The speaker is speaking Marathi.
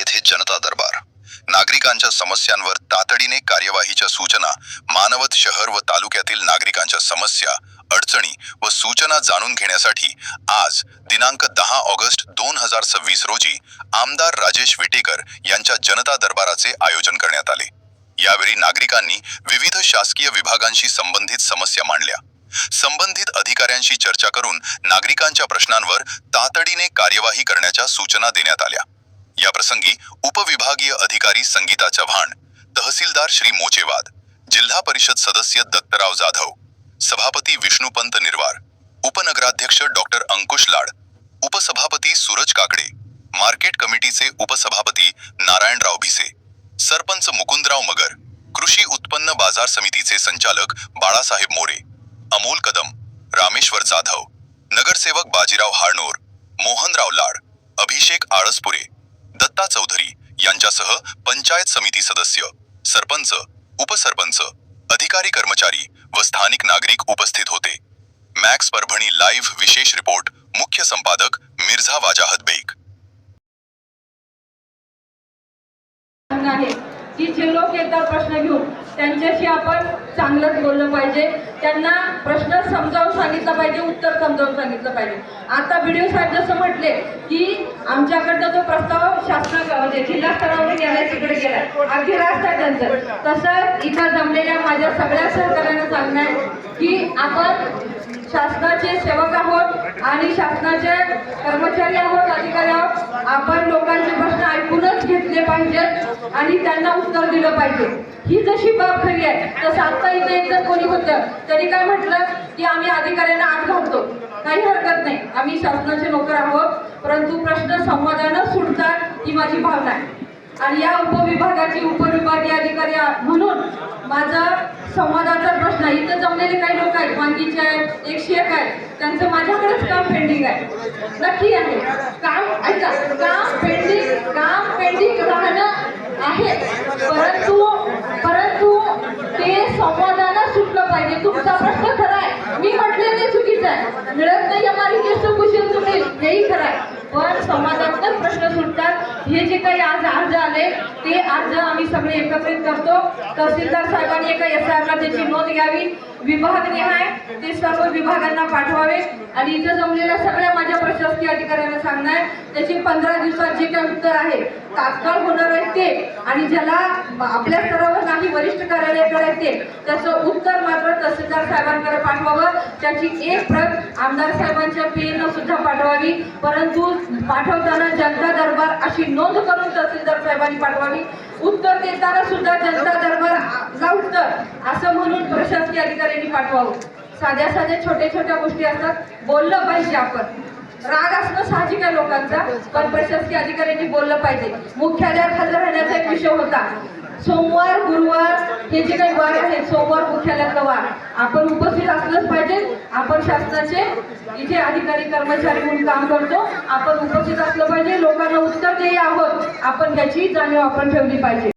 येथे जनता दरबार. नागरिकांच्या समस्यांवर तातडीने कार्यवाहीच्या सूचना. मानवत शहर व तालुक्यातील नागरिकांच्या समस्या, अडचणी व सूचना जाणून घेण्यासाठी आज दिनांक 10 ऑगस्ट 2026 रोजी आमदार राजेश विटेकर यांच्या जनता दरबाराचे आयोजन करण्यात आले. यावेळी नागरिकांनी विविध शासकीय विभागांशी संबंधित समस्या मांडल्या. संबंधित अधिकाऱ्यांशी चर्चा करून नागरिकांच्या प्रश्नांवर तातडीने कार्यवाही करण्याच्या सूचना देण्यात आल्या. या प्रसंगी उपविभागीय अधिकारी संगीता चव्हाण, तहसीलदार श्री मोचेवाद, जिल्हा परिषद सदस्य दत्तराव जाधव, सभापती विष्णुपंत निर्वार, उपनगराध्यक्ष डॉक्टर अंकुश लाड, उपसभापती सूरज काकडे, मार्केट कमिटीचे उपसभापती नारायणराव भिसे, सरपंच मुकुंदराव मगर, कृषी उत्पन्न बाजार समितीचे संचालक बाळासाहेब मोरे, अमोल कदम, रामेश्वर जाधव, नगरसेवक बाजीराव हारनोर, मोहनराव लाड, अभिषेक आळसपुरे, दत्ता चौधरी यांच्यासह पंचायत समिती सदस्य, सरपंच, उपसरपंच, अधिकारी कर्मचारी व स्थानिक नागरिक उपस्थित होते. मॅक्स परभणी लाईव्ह विशेष रिपोर्ट. मुख्य संपादक मिर्झा वाजाहत बेग. की जे लोक येतात प्रश्न घेऊन त्यांच्याशी आपण चांगलंच बोललं पाहिजे, त्यांना प्रश्न समजावून सांगितलं पाहिजे, उत्तर समजावून सांगितलं पाहिजे. आता व्हिडिओ साहेब जसं म्हटले की आमच्याकडचा जो प्रस्ताव शासना जिल्हा स्तरावर गेलाय, तिकडे गेलाय, अगदी रास्त आहे त्यांचं. तसंच इथं जमलेल्या माझ्या सगळ्या सहकार्यांना सांगणं आहे की आपण शासनाचे सेवक आहोत आणि शासनाचे कर्मचारी आहोत, अधिकारी आहोत. आपण लोकांचे प्रश्न ऐकूनच घेतले पाहिजेत आणि त्यांना उत्तर दिलं पाहिजे. ही जशी बाब खरी आहे तसं आता इथे एक जर कोणी होतं तरी काय म्हटलं की आम्ही अधिकाऱ्यांना आत घालतो. काही हरकत नाही, आम्ही शासनाचे नोकर आहोत, परंतु प्रश्न संवादानं सुटतात ही माझी भावना आहे. आणि या उपविभागाची उपविभागीय अधिकारी म्हणून माझा संवादाचा प्रश्न, इथं जमलेले काही लोक आहेत, वांगीचे आहेत, 101 आहेत, त्यांचं माझ्याकडेच काम पेंडिंग आहे. नक्की आहे काम, ऐका, काम पेंडिंग राहणं आहे, परंतु ते संवादानं सुटलं पाहिजे. तुमचा प्रश्न खरा आहे, मी म्हटले ते चुकीचं आहे, मिळत नाही हमारी केस कुशल तुम्ही, हेही खरं आहे, पण संवादातच प्रश्न सुटतात. हे जे काही आज अर्ज आले ते अर्ज आम्ही सगळे एकत्रित करतो. तहसीलदार साहेबांनी एका SIR त्याची नोंद घ्यावी, विभागनिहाय ते सर्व विभागांना पाठवावे आणि इथं जमलेल्या सगळ्या माझ्या प्रशासकीय अधिकाऱ्यांना सांगणार त्याची 15 दिवसात जे काही उत्तर आहे तात्काळ होणार आहे ते, आणि ज्याला आपल्या स्तरावर नाही वरिष्ठ कार्यालयाकडे ते त्याचं उत्तर मात्र तहसीलदार साहेबांकडे पाठवावं. त्याची एक प्रत आमदार साहेबांच्या PA सुद्धा पाठवावी, परंतु पाठवताना जनता दरबार अशी नोंद करून तहसीलदार साहेबांनी पाठवावी. उत्तर देताना सुद्धा जनता दरबार उत्तर असं म्हणून प्रशासकीय अधिकाऱ्यांनी पाठवावं. साध्या छोट्या गोष्टी असतात, बोललं पाहिजे. आपण राग असणं साहजिक आहे लोकांचा, पण प्रशासकीय अधिकाऱ्यांनी बोललं पाहिजे. मुख्यालयात हजर राहण्याचा एक विषय होता. सोमवार गुरुवार हे जे काही वार आहेत, सोमवार मुख्यालयातला वार, आपण उपस्थित असलंच पाहिजे. आपण शासनाचे इथे अधिकारी कर्मचारी म्हणून काम करतो, आपण उपस्थित असलं पाहिजे. लोकांना उत्तर देय आहोत आपण, याची जाणीव आपण ठेवली पाहिजे.